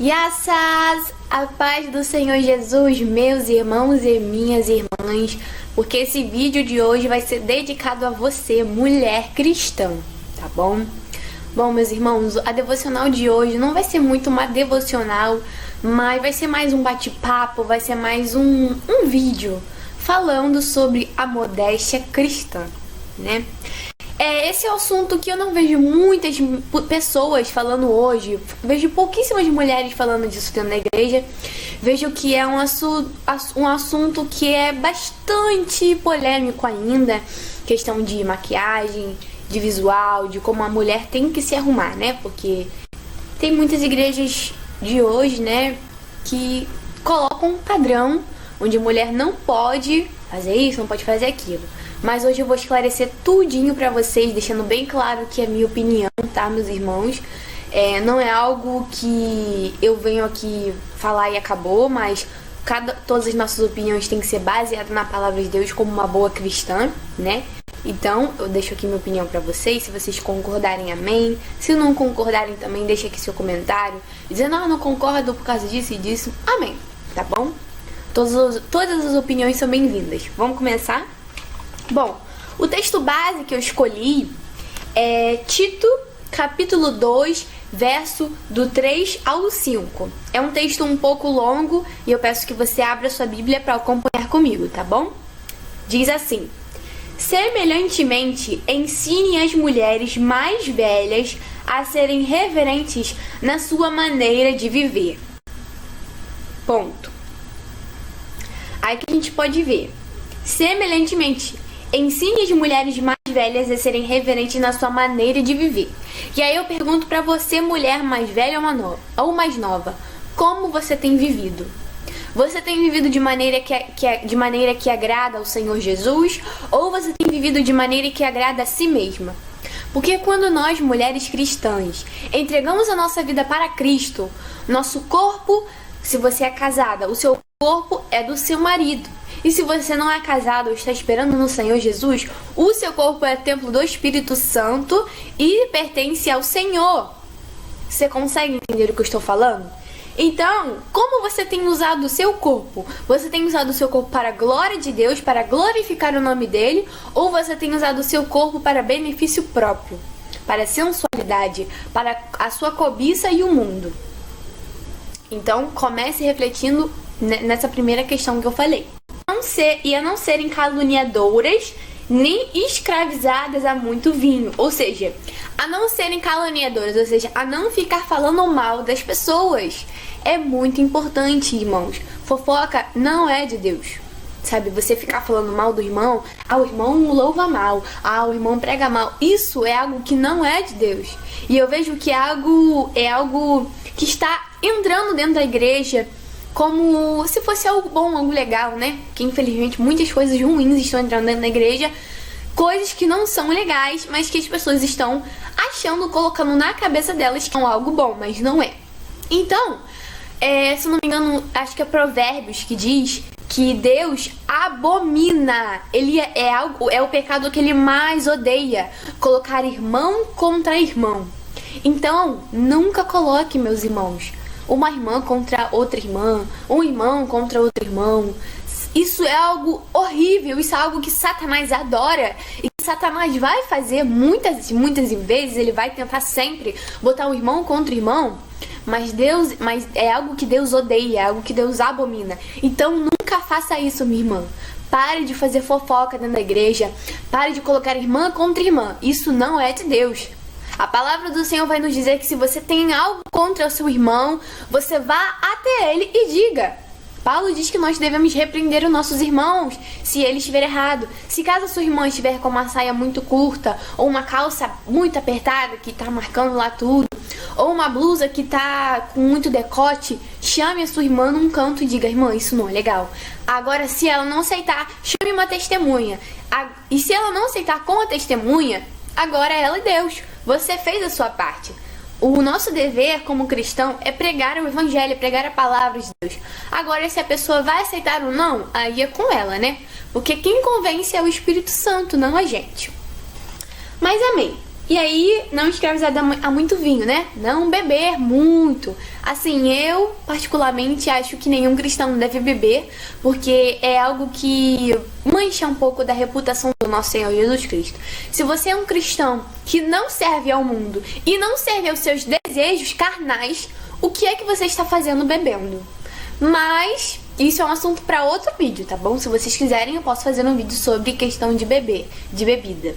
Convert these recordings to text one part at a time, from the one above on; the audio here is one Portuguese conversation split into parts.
Graças a paz do Senhor Jesus, meus irmãos e minhas irmãs, porque esse vídeo de hoje vai ser dedicado a você, mulher cristã, tá bom? Bom, meus irmãos, a devocional de hoje não vai ser muito uma devocional, mas vai ser mais um bate-papo, vai ser mais um vídeo falando sobre a modéstia cristã, né? Esse é o assunto que eu não vejo muitas pessoas falando hoje. Vejo pouquíssimas mulheres falando disso dentro da igreja. Vejo que é um assunto que é bastante polêmico ainda. Questão de maquiagem, de visual, de como a mulher tem que se arrumar, né? Porque tem muitas igrejas de hoje, né, que colocam um padrão onde a mulher não pode fazer isso, não pode fazer aquilo. Mas hoje eu vou esclarecer tudinho pra vocês, deixando bem claro que é a minha opinião, tá, meus irmãos? Não é algo que eu venho aqui falar e acabou, mas todas as nossas opiniões têm que ser baseadas na palavra de Deus como uma boa cristã, né? Então, eu deixo aqui minha opinião pra vocês, se vocês concordarem, amém. Se não concordarem também, deixa aqui seu comentário, dizendo, não concordo por causa disso e disso, amém, tá bom? Todas as opiniões são bem-vindas. Vamos começar? Bom, o texto base que eu escolhi é Tito, capítulo 2, verso do 3 ao 5. É um texto um pouco longo e eu peço que você abra sua Bíblia para acompanhar comigo, tá bom? Diz assim: semelhantemente, ensine as mulheres mais velhas a serem reverentes na sua maneira de viver. Ponto. Aí que a gente pode ver. Semelhantemente, ensine as mulheres mais velhas a serem reverentes na sua maneira de viver. E aí eu pergunto pra você, mulher mais velha ou mais nova, como você tem vivido? Você tem vivido de maneira que agrada ao Senhor Jesus? Ou você tem vivido de maneira que agrada a si mesma? Porque quando nós, mulheres cristãs, entregamos a nossa vida para Cristo, nosso corpo, se você é casada, o seu corpo é do seu marido. E se você não é casado ou está esperando no Senhor Jesus, o seu corpo é templo do Espírito Santo e pertence ao Senhor. Você consegue entender o que eu estou falando? Então, como você tem usado o seu corpo? Você tem usado o seu corpo para a glória de Deus, para glorificar o nome dele? Ou você tem usado o seu corpo para benefício próprio? Para a sensualidade, para a sua cobiça e o mundo? Então, comece refletindo nessa primeira questão que eu falei. A não serem caluniadoras, nem escravizadas a muito vinho. Ou seja, a não serem caluniadoras, ou seja, a não ficar falando mal das pessoas. É muito importante, irmãos. Fofoca não é de Deus. Sabe, você ficar falando mal do irmão, o irmão louva mal, o irmão prega mal. Isso é algo que não é de Deus. E eu vejo que é algo que está entrando dentro da igreja como se fosse algo bom, algo legal, né? Porque infelizmente muitas coisas ruins estão entrando dentro da igreja, coisas que não são legais, mas que as pessoas estão achando, colocando na cabeça delas que é algo bom, mas não é. Então, se eu não me engano, acho que é Provérbios que diz que Deus abomina, é o pecado que ele mais odeia, colocar irmão contra irmão. Então, nunca coloque, meus irmãos, uma irmã contra outra irmã, um irmão contra outro irmão. Isso é algo horrível, isso é algo que Satanás adora. E que Satanás vai fazer muitas vezes, ele vai tentar sempre botar um irmão contra irmão. Mas é algo que Deus odeia, é algo que Deus abomina. Então nunca faça isso, minha irmã. Pare de fazer fofoca dentro da igreja. Pare de colocar irmã contra irmã. Isso não é de Deus. A palavra do Senhor vai nos dizer que se você tem algo contra o seu irmão, você vá até ele e diga. Paulo diz que nós devemos repreender os nossos irmãos se ele estiver errado. Se caso a sua irmã estiver com uma saia muito curta, ou uma calça muito apertada que está marcando lá tudo, ou uma blusa que está com muito decote, chame a sua irmã num canto e diga: irmã, isso não é legal. Agora, se ela não aceitar, chame uma testemunha. E se ela não aceitar com a testemunha, agora é ela e Deus. Você fez a sua parte. O nosso dever como cristão é pregar o evangelho, pregar a palavra de Deus. Agora, se a pessoa vai aceitar ou não, aí é com ela, né? Porque quem convence é o Espírito Santo, não a gente. Mas amém. E aí, não escravizado a muito vinho, né? Não beber muito. Assim, eu particularmente acho que nenhum cristão deve beber, porque é algo que mancha um pouco da reputação do nosso Senhor Jesus Cristo. Se você é um cristão que não serve ao mundo e não serve aos seus desejos carnais, o que é que você está fazendo bebendo? Mas isso é um assunto para outro vídeo, tá bom? Se vocês quiserem, eu posso fazer um vídeo sobre questão de bebida.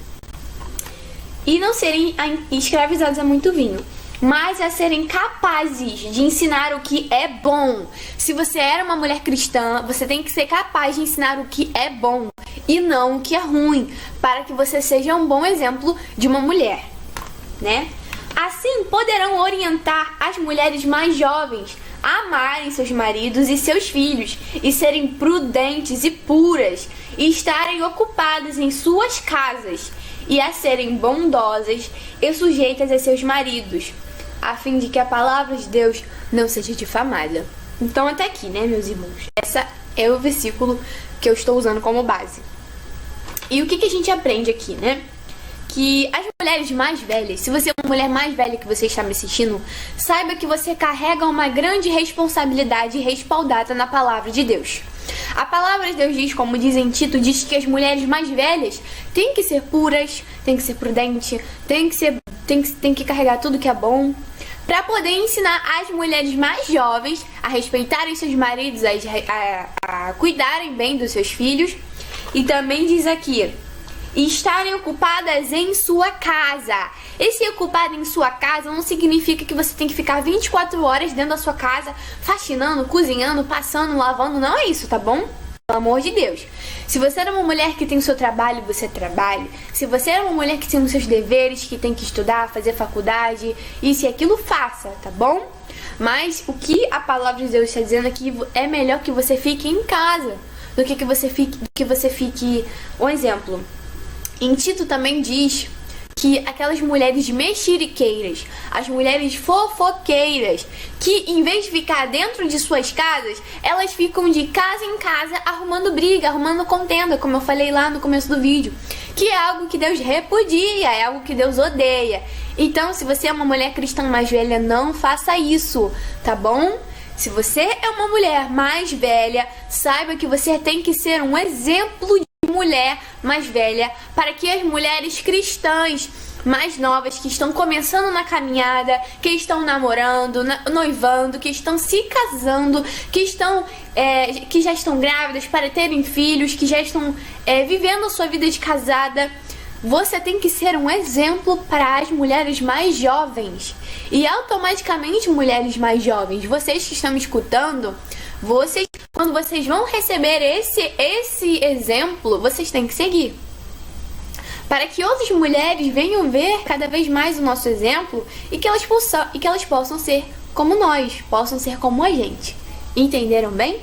E não serem escravizados a muito vinho, mas a serem capazes de ensinar o que é bom. Se você era uma mulher cristã, você tem que ser capaz de ensinar o que é bom e não o que é ruim, para que você seja um bom exemplo de uma mulher, né? Assim, poderão orientar as mulheres mais jovens a amarem seus maridos e seus filhos, e serem prudentes e puras, e estarem ocupadas em suas casas, e a serem bondosas e sujeitas a seus maridos, a fim de que a palavra de Deus não seja difamada. Então até aqui, né, meus irmãos? Esse é o versículo que eu estou usando como base. E o que a gente aprende aqui, né? Que as mulheres mais velhas, se você é uma mulher mais velha que você está me assistindo, saiba que você carrega uma grande responsabilidade respaldada na palavra de Deus. A palavra de Deus diz, como diz em Tito, diz que as mulheres mais velhas têm que ser puras, têm que ser prudentes, têm que carregar tudo que é bom, para poder ensinar as mulheres mais jovens a respeitarem seus maridos, a cuidarem bem dos seus filhos. E também diz aqui, e estarem ocupadas em sua casa. Esse ocupado em sua casa não significa que você tem que ficar 24 horas dentro da sua casa, faxinando, cozinhando, passando, lavando. Não é isso, tá bom? Pelo amor de Deus. Se você é uma mulher que tem o seu trabalho, você trabalha. Se você é uma mulher que tem os seus deveres, que tem que estudar, fazer faculdade, isso e aquilo, faça, tá bom? Mas o que a palavra de Deus está dizendo aqui é melhor que você fique em casa do que você fique... Um exemplo. Em Tito também diz que aquelas mulheres mexeriqueiras, as mulheres fofoqueiras, que em vez de ficar dentro de suas casas, elas ficam de casa em casa arrumando briga, arrumando contenda, como eu falei lá no começo do vídeo, que é algo que Deus repudia, é algo que Deus odeia. Então, se você é uma mulher cristã mais velha, não faça isso, tá bom? Se você é uma mulher mais velha, saiba que você tem que ser um exemplo de mulher mais velha, para que as mulheres cristãs mais novas que estão começando na caminhada, que estão namorando, noivando, que estão se casando, que já estão grávidas para terem filhos, que já estão vivendo a sua vida de casada, você tem que ser um exemplo para as mulheres mais jovens. E automaticamente, mulheres mais jovens, vocês que estão me escutando, quando vocês vão receber esse exemplo, vocês têm que seguir. Para que outras mulheres venham ver cada vez mais o nosso exemplo e que elas possam ser como nós, possam ser como a gente. Entenderam bem?